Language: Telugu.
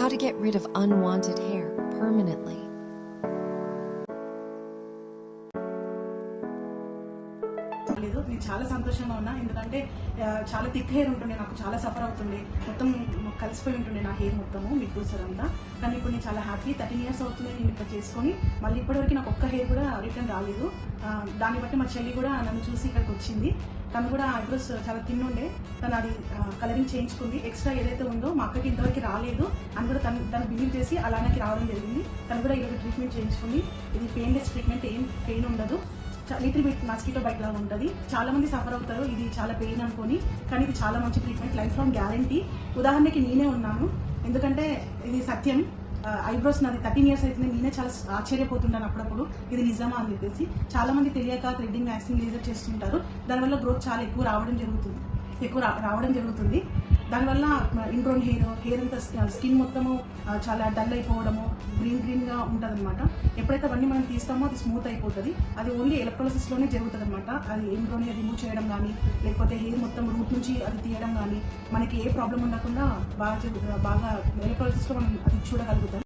how to get rid of unwanted hair permanently. నేను చాలా సంతోషంగా ఉన్నా, ఎందుకంటే చాలా థిక్ హెయిర్ ఉంటుండే, నాకు చాలా సఫర్ అవుతుండే, మొత్తం కలిసిపోయి ఉంటుండే నా హెయిర్ మొత్తము మిడ్ బూసర్ అంతా. కానీ ఇప్పుడు నేను చాలా హ్యాపీ. 13 years అవుతుంది నేను ఇక్కడ చేసుకొని, మళ్ళీ ఇప్పటివరకు నాకు ఒక్క హెయిర్ కూడా రిటర్న్ రాలేదు. దాన్ని బట్టి మా చెల్లి కూడా నన్ను చూసి ఇక్కడికి వచ్చింది. తను కూడా ఐబ్రోస్ చాలా తిన్ ఉండే, తను అది కలరింగ్ చేయించుకుంది. ఎక్స్ట్రా ఏదైతే ఉందో మా అక్కకి ఇంతవరకు రాలేదు అని కూడా తను బిలీవ్ చేసి అలానే రావడం జరిగింది. తను కూడా ఈరోజు ట్రీట్మెంట్ చేయించుకుంది. ఇది పెయిన్లెస్ ట్రీట్మెంట్, ఏం పెయిన్ ఉండదు. లిటిల్ బిట్ మస్కిటో బైట్ లాగా ఉంటుంది. చాలా మంది సఫర్ అవుతారు ఇది చాలా పెయిన్ అనుకొని, కానీ ఇది చాలా మంచి ట్రీట్మెంట్, లైఫ్ లాంగ్ గ్యారంటీ. ఉదాహరణకి నేనే ఉన్నాను, ఎందుకంటే ఇది సత్యం. ఐబ్రోస్ నాది 13 years అయితే నేనే చాలా ఆశ్చర్యపోతుంటాను అప్పుడప్పుడు, ఇది నిజమా అని చెప్పేసి. చాలా మంది తెలియక థ్రెడ్డింగ్, వ్యాక్సింగ్, లేజర్ చేస్తుంటారు. దానివల్ల గ్రోత్ చాలా ఎక్కువ రావడం జరుగుతుంది. దానివల్ల ఇంగ్రోన్ హెయిర్ అంతా స్కిన్ మొత్తము చాలా డల్ అయిపోవడము, గ్రీన్గా ఉంటుంది అనమాట. ఎప్పుడైతే అవన్నీ మనం తీస్తామో అది స్మూత్ అయిపోతుంది. అది ఓన్లీ ఎలక్ట్రోలిసిస్లోనే జరుగుతుంది అనమాట. అది ఇంగ్రోన్ రిమూవ్ చేయడం కానీ, లేకపోతే హెయిర్ మొత్తం రూట్ నుంచి అది తీయడం కానీ, మనకి ఏ ప్రాబ్లం ఉండకుండా బాగా ఎలక్ట్రోలిసిస్లో మనం అది చూడగలుగుతాం.